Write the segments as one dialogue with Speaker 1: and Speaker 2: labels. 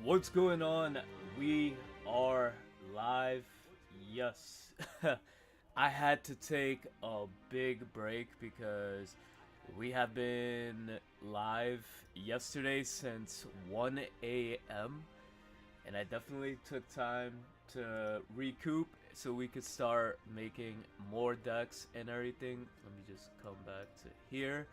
Speaker 1: What's going on? We are live. Yes. I had to take a big break because we have been live yesterday since 1 a.m. and I definitely took time to recoup so we could start making more decks and everything. Let me just come back to here.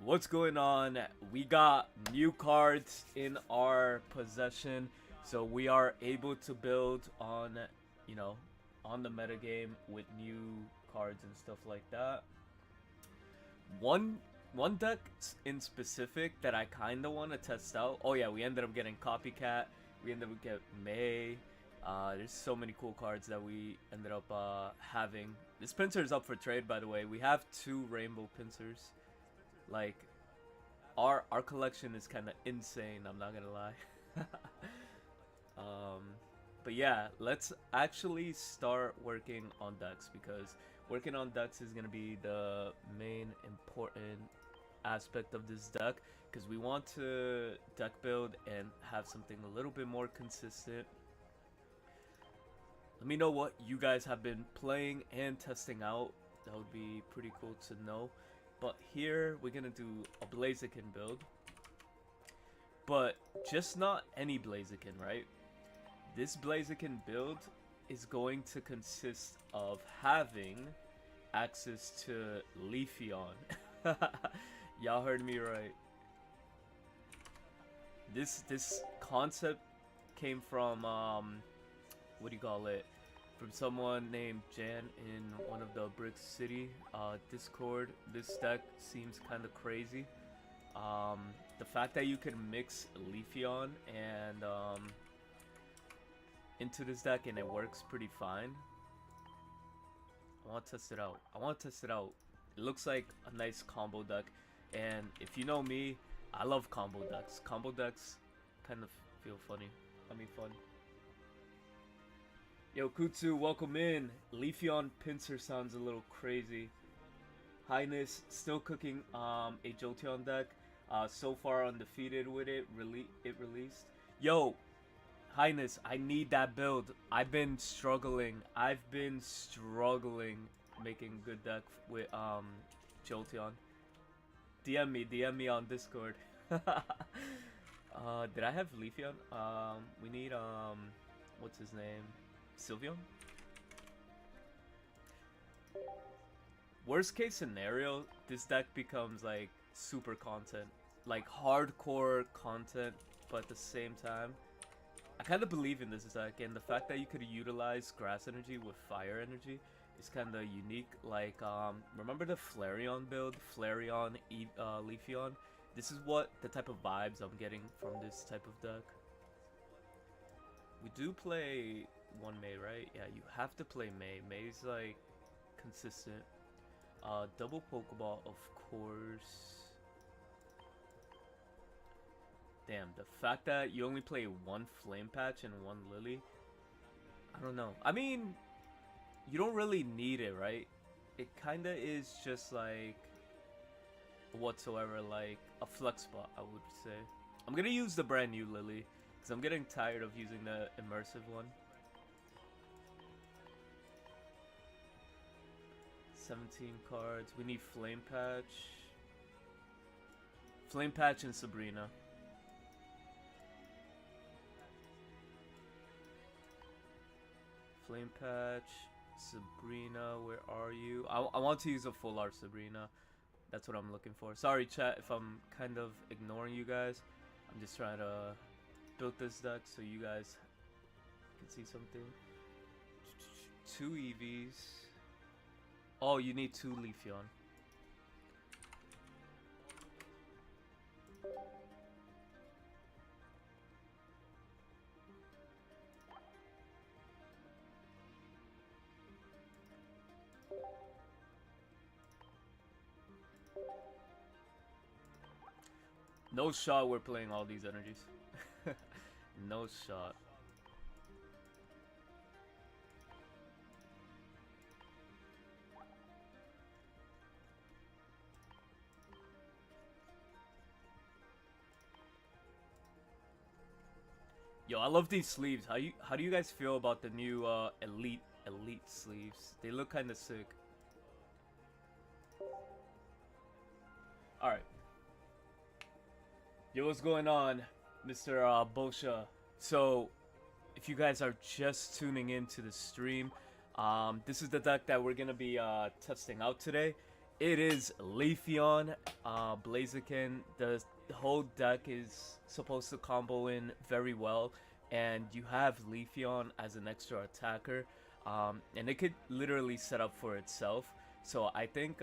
Speaker 1: What's going on? We got new cards in our possession, so we are able to build on, you know, on the metagame with new cards and stuff like that. One deck in specific that I kind of want to test out. Oh yeah, we ended up getting Copycat. We ended up getting May. There's so many cool cards that we ended up having. This pincer is up for trade, by the way. We have 2 rainbow pincers. Like, our collection is kind of insane, I'm not gonna lie. But yeah, let's actually start working on decks, because working on decks is gonna be the main important aspect of this deck, because we want to deck build and have something a little bit more consistent. Let me know what you guys have been playing and testing out. That would be pretty cool to know. But here we're gonna do a Blaziken build, but just not any Blaziken, right? This Blaziken build is going to consist of having access to Leafeon. Y'all heard me right. This concept came from what do you call it? From someone named Jan in one of the Brick City Discord. This deck seems kind of crazy. The fact that you can mix Leafeon and into this deck and it works pretty fine. I want to test it out. It looks like a nice combo deck, and if you know me, I love combo decks. Combo decks kind of feel funny. I mean, fun. Yo, Kutsu, welcome in. Leafeon Pincer sounds a little crazy. Highness, still cooking a Jolteon deck. So far undefeated with it. It released. Yo, Highness, I need that build. I've been struggling making good deck with Jolteon. DM me on Discord. Did I have Leafeon? We need what's his name? Sylveon? Worst case scenario, this deck becomes like super content. Like hardcore content, but at the same time, I kind of believe in this deck, and the fact that you could utilize grass energy with fire energy is kind of unique. Like, remember the Flareon build? Flareon, Leafeon? This is what the type of vibes I'm getting from this type of deck. We do play one May, right? Yeah, you have to play May. May's like consistent. Double Pokeball, of course. Damn, the fact that you only play 1 Flame Patch and 1 Lily, I don't know. I mean, you don't really need it, right? It kinda is just like whatsoever, like a flex spot, I would say. I'm gonna use the brand new Lily, because I'm getting tired of using the immersive one. 17 cards. We need Flame Patch. Flame Patch and Sabrina. Flame Patch, Sabrina, where are you? I want to use a full art Sabrina. That's what I'm looking for. Sorry, chat, if I'm kind of ignoring you guys. I'm just trying to build this deck so you guys can see something. 2 EVs. Oh, you need 2 Leafeon. No shot we're playing all these energies. No shot. Yo, I love these sleeves. How do you guys feel about the new elite sleeves? They look kind of sick. All right. Yo, what's going on, Mr. Bosha? So, if you guys are just tuning into the stream, this is the deck that we're gonna be testing out today. It is Leafeon, Blaziken. The whole deck is supposed to combo in very well, and you have Leafeon as an extra attacker, and it could literally set up for itself. So I think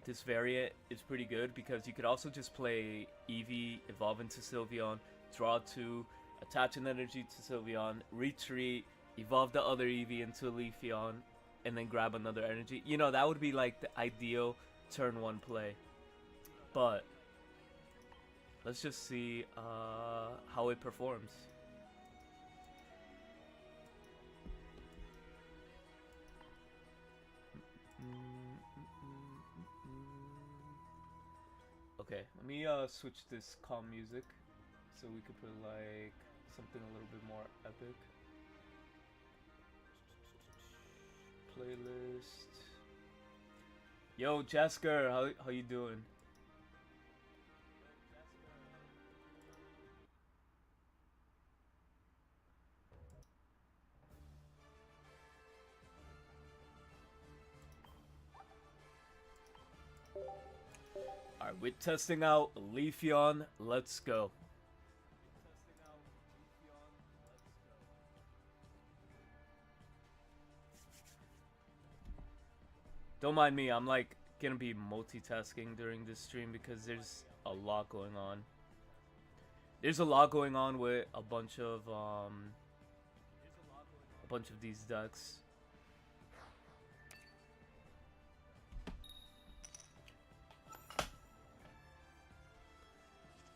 Speaker 1: this variant is pretty good because you could also just play Eevee, evolve into Sylveon, draw 2, attach an energy to Sylveon, retreat, evolve the other Eevee into Leafeon, and then grab another energy. You know, that would be like the ideal turn 1 play. But let's just see how it performs. Okay, let me switch this calm music so we could put like something a little bit more epic. Playlist. Yo, Jasker, how you doing? Alright, we're testing out Leafeon. Let's go. Don't mind me, I'm like gonna be multitasking during this stream because there's a lot going on. There's a lot going on with a bunch of these decks.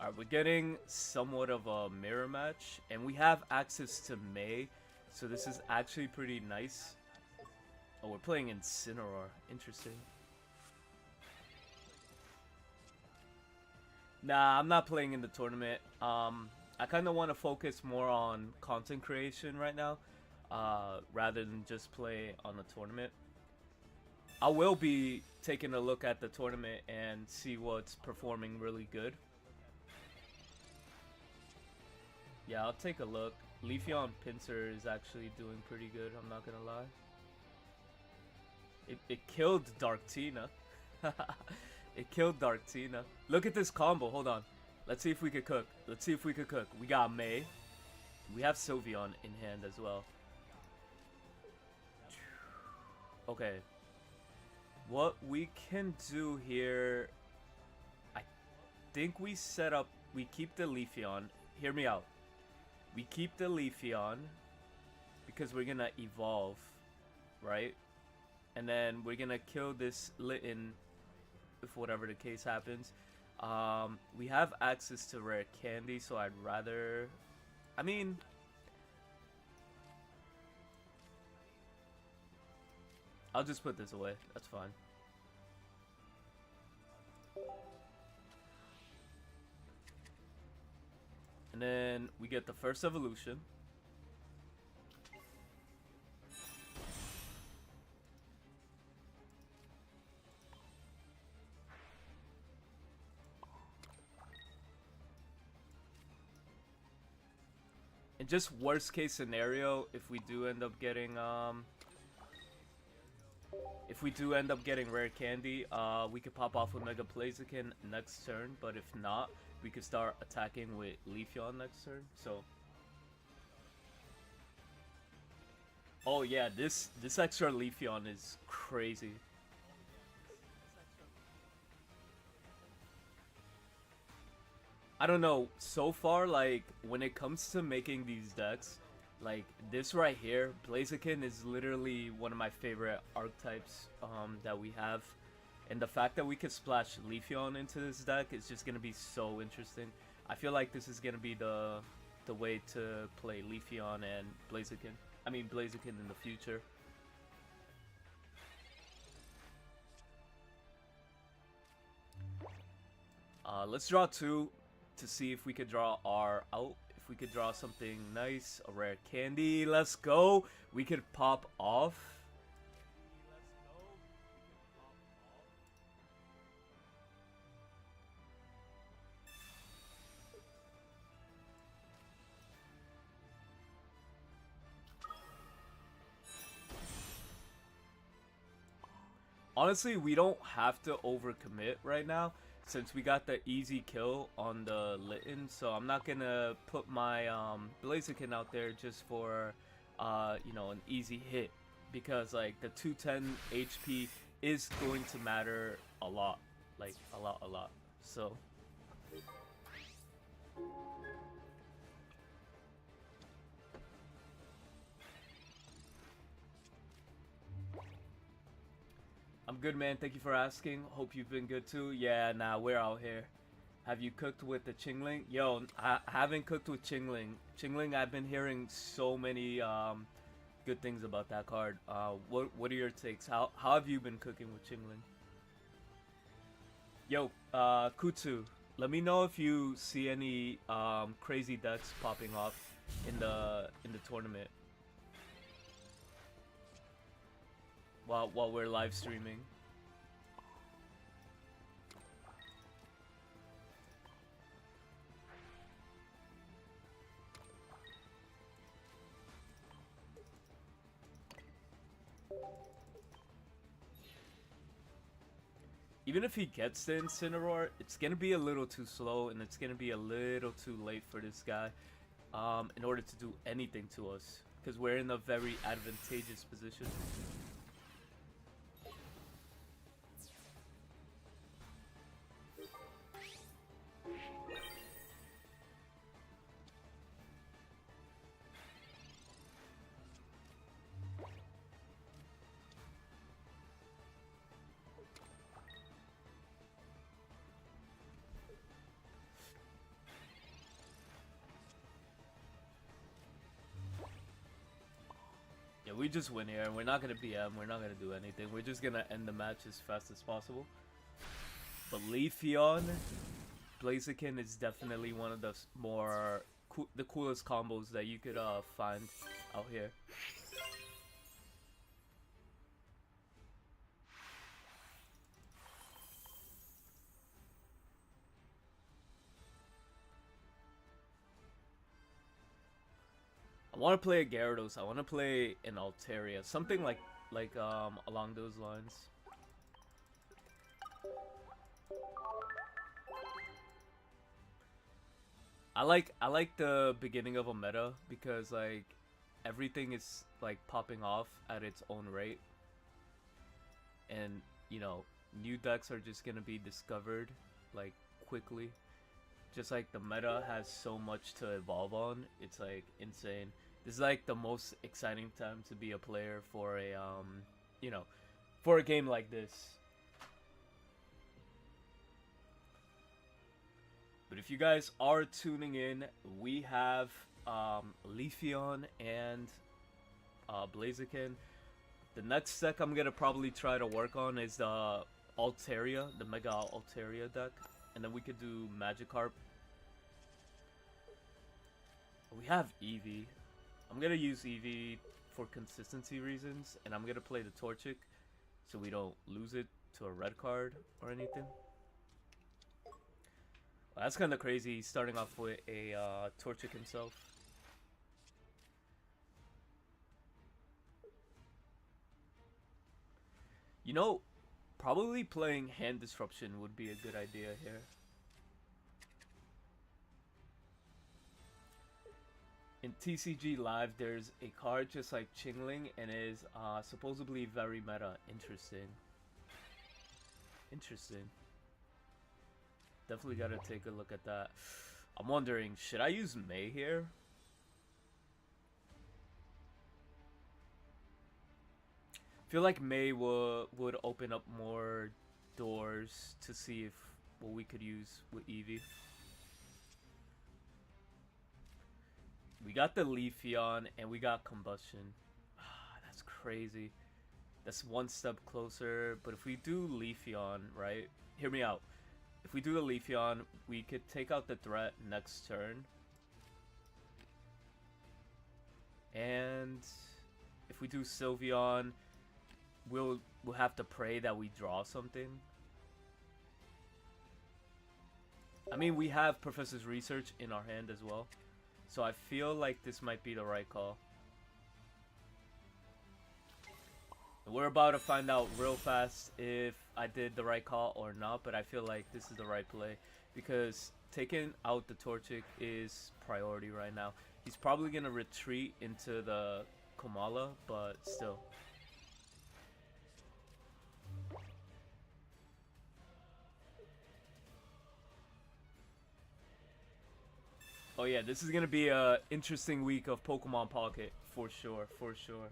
Speaker 1: Alright, we're getting somewhat of a mirror match, and we have access to May, so this is actually pretty nice. Oh, we're playing Incineroar. Interesting. Nah, I'm not playing in the tournament. I kind of want to focus more on content creation right now, rather than just play on the tournament. I will be taking a look at the tournament and see what's performing really good. Yeah, I'll take a look. Leafeon Pinsir is actually doing pretty good, I'm not gonna lie. It killed Darktina. It killed Darktina. Look at this combo, hold on. Let's see if we could cook. Let's see if we could cook. We got May. We have Sylveon in hand as well. Okay. What we can do here... I think we set up... We keep the Leafeon. Hear me out. We keep the Leafeon because we're gonna evolve, right? And then we're gonna kill this Litten if whatever the case happens. We have access to rare candy, so I'd rather... I mean... I'll just put this away. That's fine. And then we get the first evolution. And just worst case scenario, if we do end up getting rare candy, we could pop off with Mega Blaziken next turn, but if not, we could start attacking with Leafeon next turn. So oh yeah, this extra Leafeon is crazy. I don't know, so far, like, when it comes to making these decks, like, this right here, Blaziken is literally one of my favorite archetypes that we have. And the fact that we could splash Leafeon into this deck is just going to be so interesting. I feel like this is going to be the way to play Leafeon and Blaziken. I mean, Blaziken in the future. Let's draw 2 to see if we could draw R out. If If we could draw something nice, a rare candy, let's go. We could pop off. Honestly, we don't have to overcommit right now since we got the easy kill on the Litten, so I'm not gonna put my Blaziken out there just for you know, an easy hit, because like the 210 HP is going to matter a lot, like a lot. So I'm good, man. Thank you for asking. Hope you've been good too. Yeah, nah, we're out here. Have you cooked with the Chingling? Yo, I haven't cooked with Chingling. Chingling, I've been hearing so many good things about that card. What are your takes? How have you been cooking with Chingling? Yo, Kutsu, let me know if you see any crazy decks popping off in the tournament while we're live streaming. Even if he gets the Incineroar, it's gonna be a little too slow, and it's gonna be a little too late for this guy in order to do anything to us, because we're in a very advantageous position. Yeah, we just win here, and we're not gonna BM, we're not gonna do anything. We're just gonna end the match as fast as possible. But Leafeon, Blaziken is definitely one of the the coolest combos that you could find out here. I want to play a Gyarados. I want to play an Altaria, something like along those lines. I like the beginning of a meta because like everything is like popping off at its own rate, and you know, new decks are just gonna be discovered like quickly. Just like the meta has so much to evolve on, it's like insane. This is like the most exciting time to be a player for a you know, for a game like this. But if you guys are tuning in, we have Leafeon and Blaziken. The next deck I'm gonna probably try to work on is the Altaria, the Mega Altaria deck, and then we could do Magikarp. We have Eevee. I'm gonna use Eevee for consistency reasons, and I'm gonna play the Torchic so we don't lose it to a red card or anything. Well, that's kind of crazy, starting off with a Torchic himself. You know, probably playing Hand Disruption would be a good idea here. In TCG Live, there's a card just like Chingling, and is supposedly very meta. Interesting. Interesting. Definitely gotta take a look at that. I'm wondering, should I use May here? I feel like May would open up more doors to see if what we could use with Eevee. We got the Leafeon and we got Combustion. That's crazy. That's one step closer. But if we do Leafeon, right? Hear me out. If we do the Leafeon, we could take out the threat next turn. And if we do Sylveon, we'll have to pray that we draw something. I mean, we have Professor's Research in our hand as well. So I feel like this might be the right call. We're about to find out real fast if I did the right call or not, but I feel like this is the right play because taking out the Torchic is priority right now. He's probably going to retreat into the Komala, but still. Oh yeah, this is going to be a interesting week of Pokemon Pocket for sure, for sure.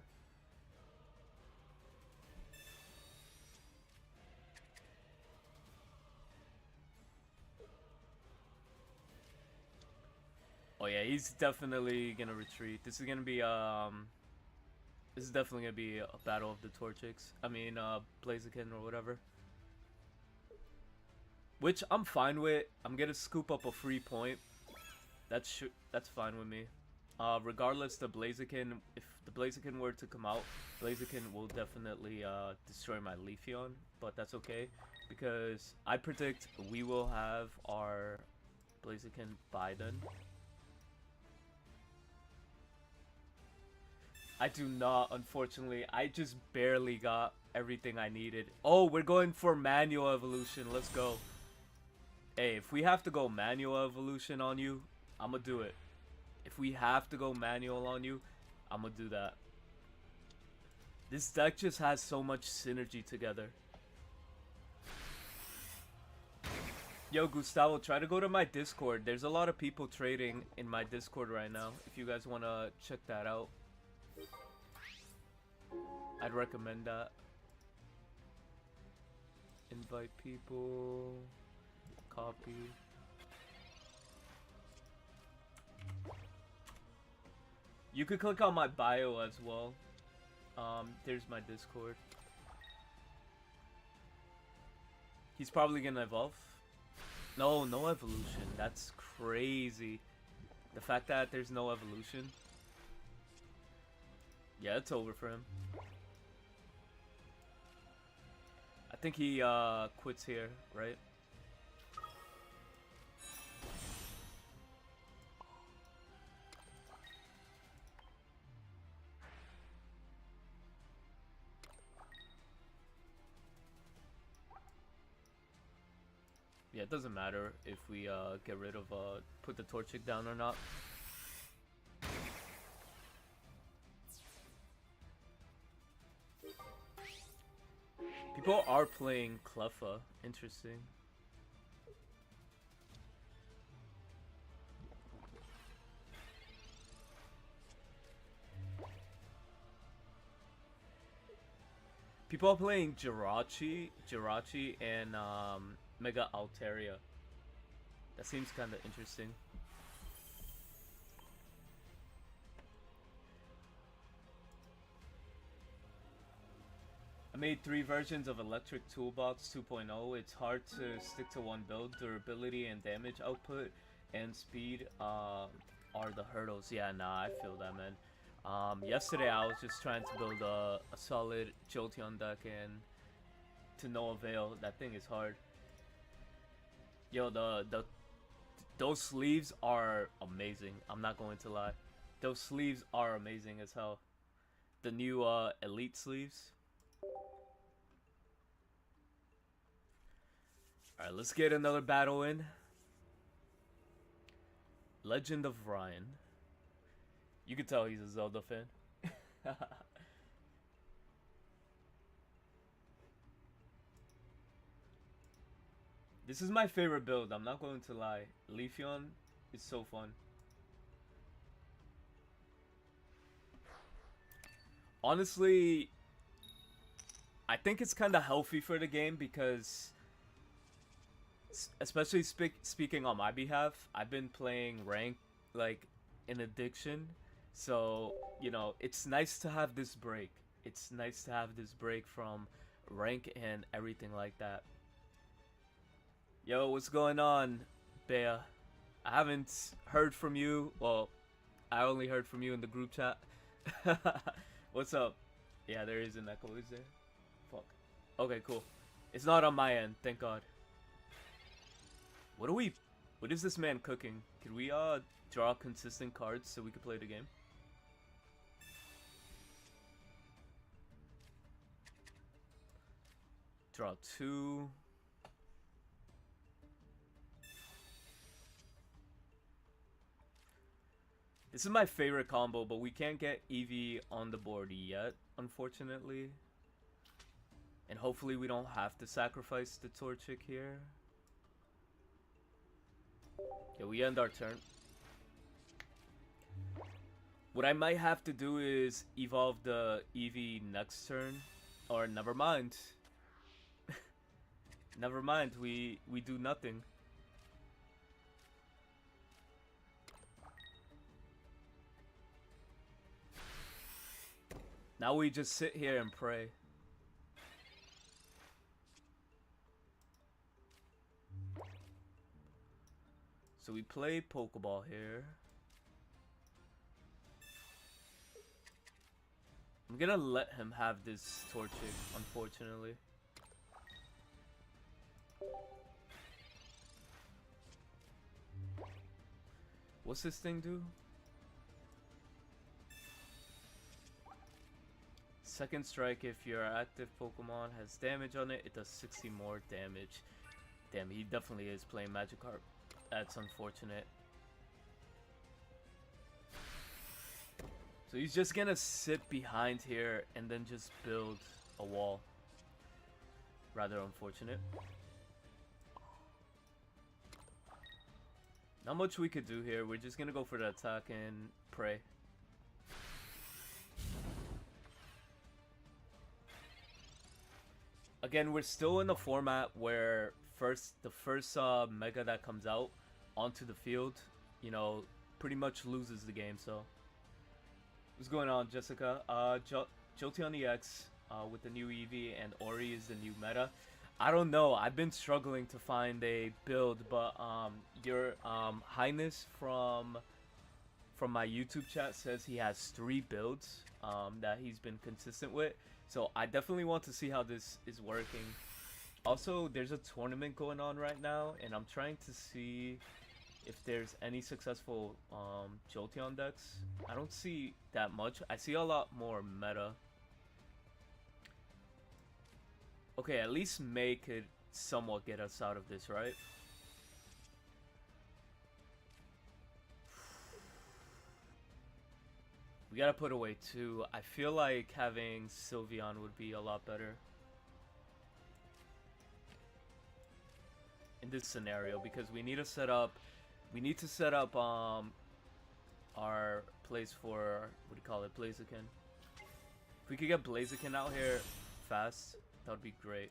Speaker 1: Oh yeah, he's definitely gonna retreat. This is gonna be this is definitely gonna be a battle of the Torchics. I mean Blaziken or whatever. Which I'm fine with. I'm gonna scoop up a free point. That's fine with me. Regardless the Blaziken, if the Blaziken were to come out, Blaziken will definitely destroy my Leafeon, but that's okay because I predict we will have our Blaziken by then. I do not, unfortunately. I just barely got everything I needed. Oh, we're going for manual evolution. Let's go. Hey, if we have to go manual evolution on you, I'm gonna do it. If we have to go manual on you, I'm gonna do that. This deck just has so much synergy together. Yo, Gustavo, try to go to my Discord. There's a lot of people trading in my Discord right now. If you guys want to check that out, I'd recommend that. Invite people. Copy. You could click on my bio as well. There's my Discord. He's probably gonna evolve. No, no evolution. That's crazy. The fact that there's no evolution. Yeah, it's over for him. I think he quits here, right? Yeah, it doesn't matter if we get rid of put the Torchic down or not. People are playing Cleffa. Interesting. People are playing Jirachi, and Mega Altaria. That seems kind of interesting. I made 3 versions of Electric Toolbox 2.0. It's hard to stick to one build. Durability and damage output and speed are the hurdles. Yeah, nah, I feel that, man. Yesterday I was just trying to build a solid Jolteon deck and to no avail. That thing is hard. Yo, those sleeves are amazing. I'm not going to lie. Those sleeves are amazing as hell. The new Elite sleeves. Alright, let's get another battle in. Legend of Ryan. You can tell he's a Zelda fan. This is my favorite build, I'm not going to lie. Leafeon is so fun. Honestly, I think it's kind of healthy for the game because, especially speaking on my behalf, I've been playing rank like an addiction. So, you know, it's nice to have this break. It's nice to have this break from rank and everything like that. Yo, what's going on, Bea? I haven't heard from you. Well, I only heard from you in the group chat. What's up? Yeah, there is an echo, is there? Fuck. Okay, cool. It's not on my end, thank God. What are we... What is this man cooking? Can we, draw consistent cards so we can play the game? Draw 2. This is my favorite combo, but we can't get Eevee on the board yet, unfortunately. And hopefully we don't have to sacrifice the Torchic here. Yeah, we end our turn. What I might have to do is evolve the Eevee next turn. Or never mind. Never mind, we do nothing. Now we just sit here and pray. So we play Pokeball here. I'm gonna let him have this Torchic, unfortunately. What's this thing do? Second strike if your active Pokemon has damage on it, it does 60 more damage. Damn, he definitely is playing Magikarp. That's unfortunate. So he's just gonna sit behind here and then just build a wall. Rather unfortunate. Not much we could do here. We're just gonna go for the attack and pray. Again, we're still in the format where the first Mega that comes out onto the field, you know, pretty much loses the game. So, what's going on, Jessica? Jolteon EX with the new Eevee and Ori is the new meta. I don't know. I've been struggling to find a build, but your Highness from my YouTube chat says he has 3 builds that he's been consistent with. So I definitely want to see how this is working. Also, there's a tournament going on right now, and I'm trying to see if there's any successful Jolteon decks. I don't see that much. I see a lot more meta. Okay, at least May could somewhat get us out of this, right? We gotta put away 2. I feel like having Sylveon would be a lot better in this scenario, because we need to set up our place for, what do you call it, Blaziken. If we could get Blaziken out here fast, that would be great.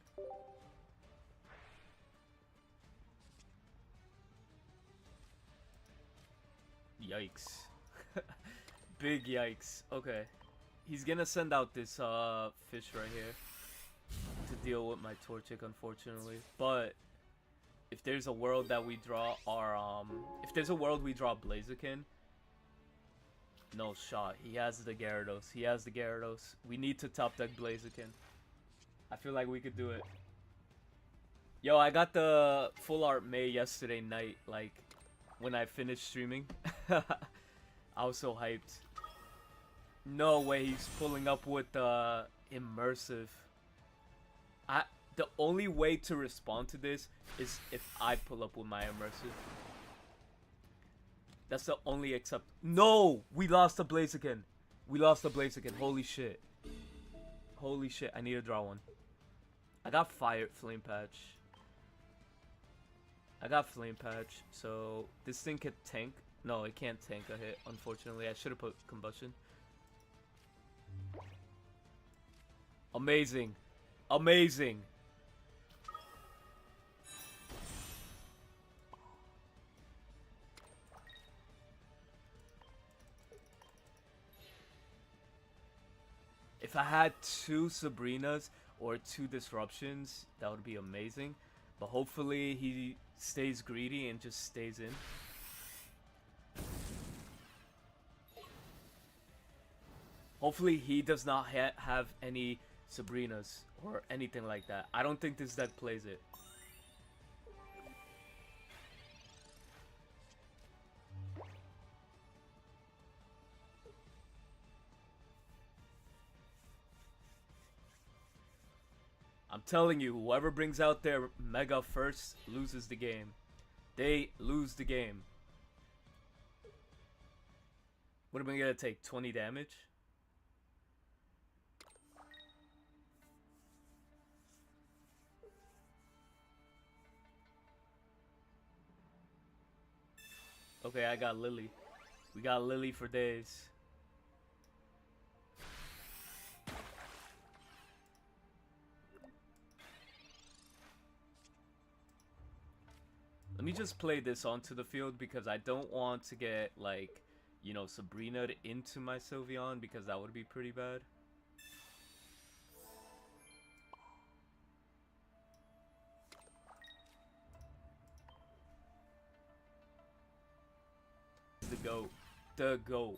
Speaker 1: Yikes. Big yikes. Okay. He's gonna send out this fish right here to deal with my Torchic, unfortunately. But if there's a world that we draw our if there's a world we draw Blaziken, no shot. He has the Gyarados. He has the Gyarados. We need to top deck Blaziken. I feel like we could do it. Yo, I got the full art May yesterday night, like when I finished streaming. I was so hyped. No way he's pulling up with immersive. The only way to respond to this is if I pull up with my immersive. That's the only accept. No! We lost the Blaziken. We lost the Blaziken. Holy shit. Holy shit. I need to draw one. I got Flame Patch. I got Flame Patch. So this thing could tank. No, it can't tank a hit, unfortunately. I should have put Combustion. Amazing. Amazing. If I had 2 Sabrinas or 2 Disruptions, that would be amazing. But hopefully he stays greedy and just stays in. Hopefully he does not have any Sabrinas or anything like that. I don't think this deck plays it. I'm telling you, whoever brings out their Mega first loses the game. They lose the game. What am I gonna take? 20 damage? Okay, I got Lily. We got Lily for days. Let me just play this onto the field because I don't want to get, like, you know, Sabrina into my Sylveon because that would be pretty bad. The GOAT. The GOAT.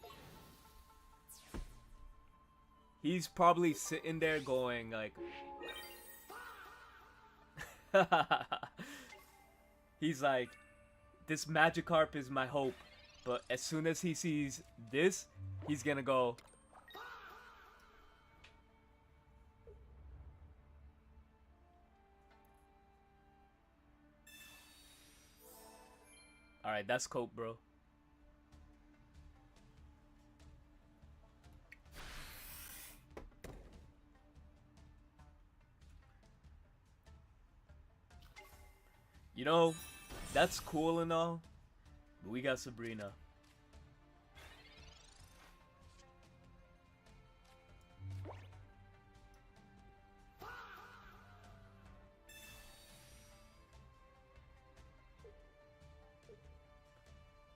Speaker 1: He's probably sitting there going, like... He's like, this Magikarp is my hope. But as soon as he sees this, he's gonna go... Alright, that's cope, bro. You know, that's cool and all, but we got Sabrina.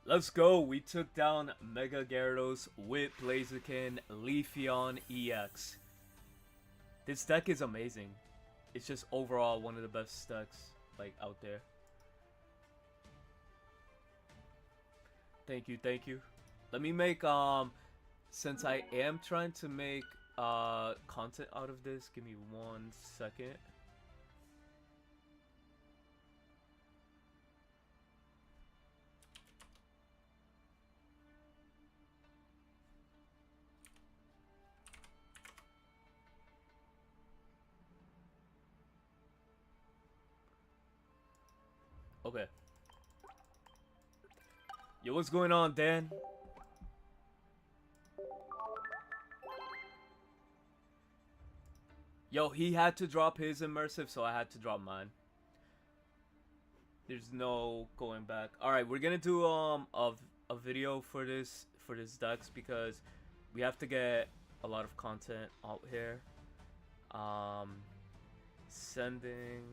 Speaker 1: Let's go! We took down Mega Gyarados with Blaziken, Leafeon EX. This deck is amazing. It's just overall one of the best decks, like, out there. Thank you, thank you. Let me make, since I am trying to make, content out of this, give me 1 second. Okay. Yo, what's going on, Dan? Yo, he had to drop his immersive, so I had to drop mine. There's no going back. All right, we're gonna do a video for this decks because we have to get a lot of content out here. Sending